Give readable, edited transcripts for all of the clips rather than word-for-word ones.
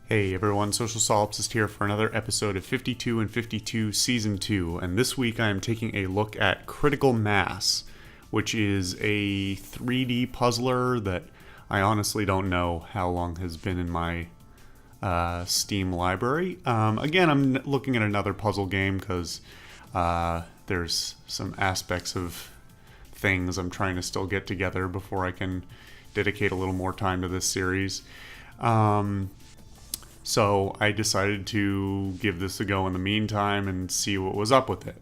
Hey everyone, Social Solipsist here for another episode of 52 and 52 Season 2, and this week I am taking a look at Critical Mass, which is a 3D puzzler that I honestly don't know how long has been in my Steam library. Again, I'm looking at another puzzle game because there's some aspects of things I'm trying to still get together before I can dedicate a little more time to this series. So I decided to give this a go in the meantime and see what was up with it.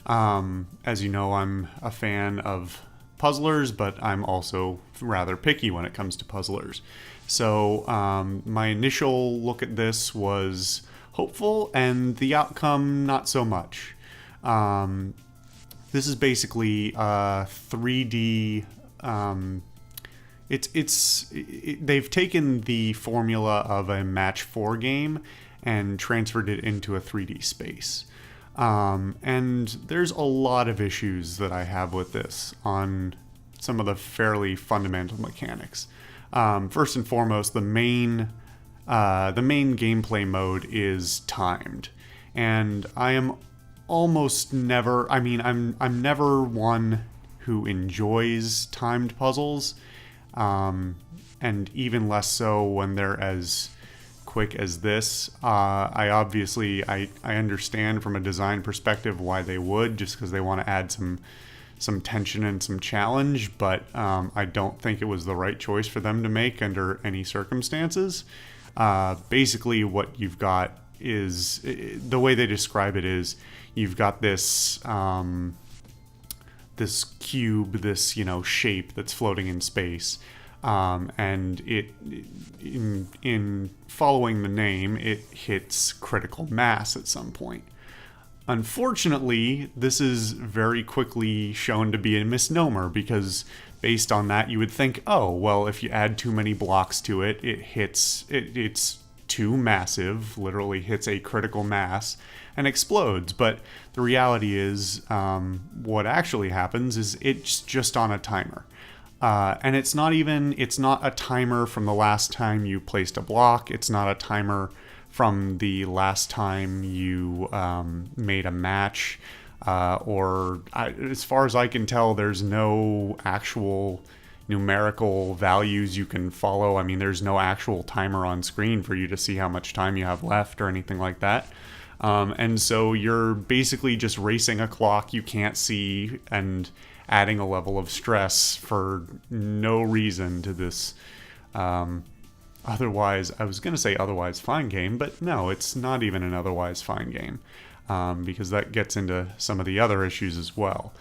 As you know, I'm a fan of puzzlers, but I'm also rather picky when it comes to puzzlers. So my initial look at this was hopeful, and the outcome not so much. This is basically a 3D. They've taken the formula of a match 4 game and transferred it into a 3D space. And there's a lot of issues that I have with this on some of the fairly fundamental mechanics. First and foremost, the main gameplay mode is timed, and I am almost never. I mean, I'm never one who enjoys timed puzzles. And even less so when they're as quick as this. I understand from a design perspective why they would, just because they want to add some tension and some challenge, but I don't think it was the right choice for them to make under any circumstances. Basically, what you've got is, the way they describe it is, you've got this this cube, this shape that's floating in space, and in following the name, it hits critical mass at some point. Unfortunately, this is very quickly shown to be a misnomer, because based on that, you would think, oh well, if you add too many blocks to it, it's too massive, literally hits a critical mass and explodes. But the reality is, what actually happens is it's just on a timer. And it's not a timer from the last time you placed a block. It's not a timer from the last time you made a match. As far as I can tell, there's no actual numerical values you can follow. I mean, there's no actual timer on screen for you to see how much time you have left or anything like that. And so you're basically just racing a clock you can't see and adding a level of stress for no reason to this otherwise, I was going to say otherwise fine game, but no, it's not even an otherwise fine game, because that gets into some of the other issues as well.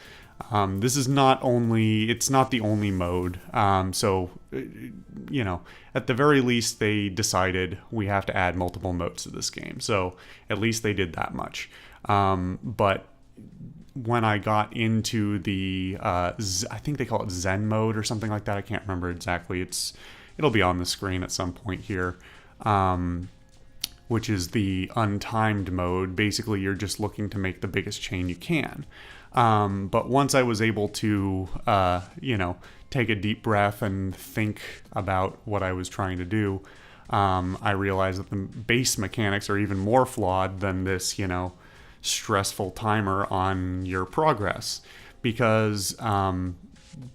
This is it's not the only mode. So, at the very least, they decided we have to add multiple modes to this game. So at least they did that much. But when I got into the, I think they call it Zen mode or something like that. I can't remember exactly. It'll be on the screen at some point here. Which is the untimed mode. Basically, you're just looking to make the biggest chain you can. But once I was able to, take a deep breath and think about what I was trying to do, I realized that the base mechanics are even more flawed than this, stressful timer on your progress. Because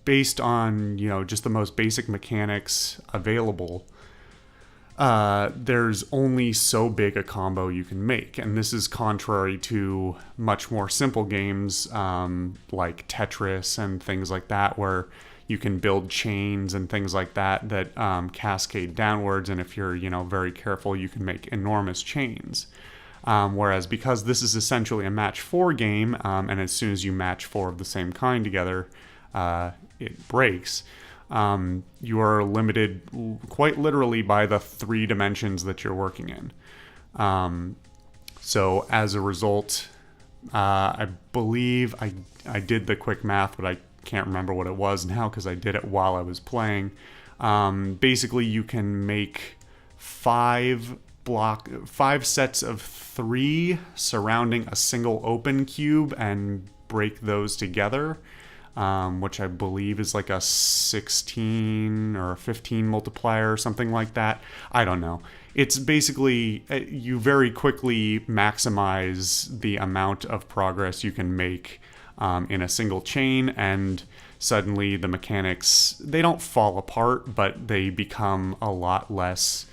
based on, just the most basic mechanics available, there's only so big a combo you can make. And this is contrary to much more simple games like Tetris and things like that, where you can build chains and things like that cascade downwards. And if you're, very careful, you can make enormous chains. Whereas because this is essentially a match 4 game, and as soon as you match 4 of the same kind together, it breaks. You are limited quite literally by the 3 dimensions that you're working in. So as a result, I believe I did the quick math, but I can't remember what it was now because I did it while I was playing. Basically, you can make 5 sets of 3 surrounding a single open cube and break those together. which I believe is like a 16 or 15 multiplier or something like that. I don't know. It's basically, you very quickly maximize the amount of progress you can make in a single chain, and suddenly the mechanics, they don't fall apart, but they become a lot less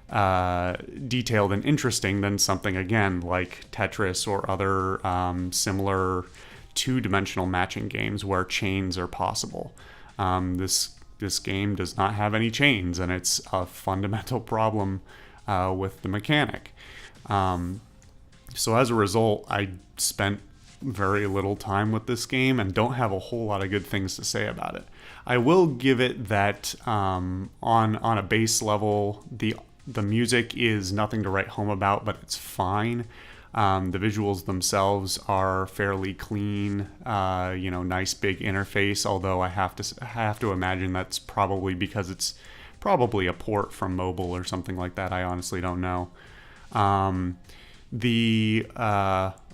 detailed and interesting than something, again, like Tetris or other similar two-dimensional matching games where chains are possible. This game does not have any chains, and it's a fundamental problem with the mechanic. So as a result, I spent very little time with this game and don't have a whole lot of good things to say about it. I will give it that on a base level, the music is nothing to write home about, but it's fine. The visuals themselves are fairly clean, nice big interface, although I have to imagine that's probably because it's probably a port from mobile or something like that. I honestly don't know. The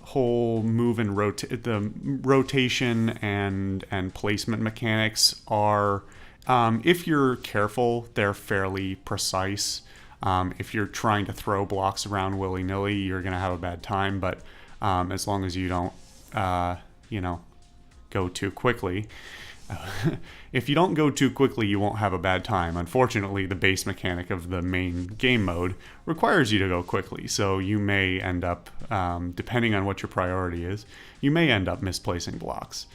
whole move and the rotation and placement mechanics are, if you're careful, they're fairly precise. If you're trying to throw blocks around willy-nilly, you're going to have a bad time, but as long as you don't, go too quickly. If you don't go too quickly, you won't have a bad time. Unfortunately, the base mechanic of the main game mode requires you to go quickly, so you may end up, depending on what your priority is, you may end up misplacing blocks.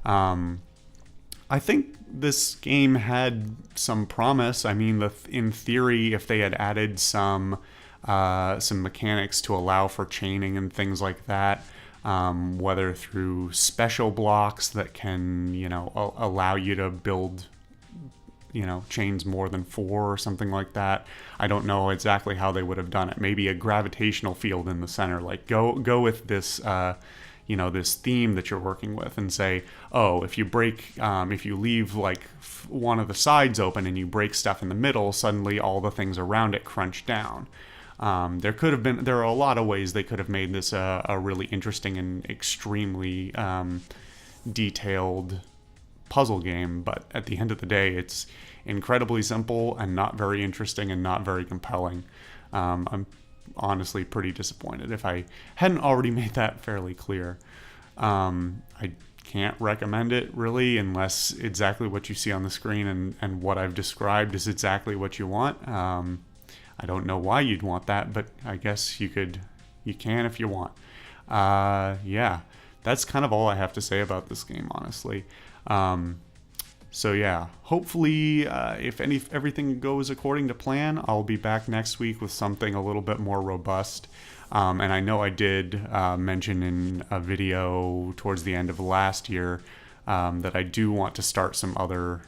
I think this game had some promise. I mean, in theory, if they had added some mechanics to allow for chaining and things like that, whether through special blocks that can, allow you to build, chains more than 4 or something like that. I don't know exactly how they would have done it. Maybe a gravitational field in the center, like go with this, this theme that you're working with, and say, oh, if you leave like one of the sides open and you break stuff in the middle, suddenly all the things around it crunch down. There are a lot of ways they could have made this a really interesting and extremely detailed puzzle game, but at the end of the day, it's incredibly simple and not very interesting and not very compelling. I'm honestly pretty disappointed if I hadn't already made that fairly clear. I can't recommend it really you exactly what you see on the screen and what I've described is exactly what you want. I don't know why you'd want that, but I guess you can if you want. Yeah, that's kind of all I have to say about this game, honestly. So yeah, hopefully, if everything goes according to plan, I'll be back next week with something a little bit more robust. And I know I did mention in a video towards the end of last year that I do want to start some other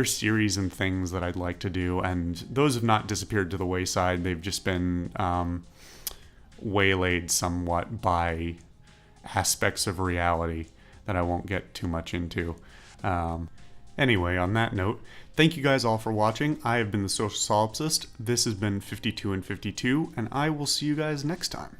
series and things that I'd like to do, and those have not disappeared to the wayside. They've just been waylaid somewhat by aspects of reality that I won't get too much into. Anyway, on that note, thank you guys all for watching. I have been the Social Solipsist. This has been 52 and 52, and I will see you guys next time.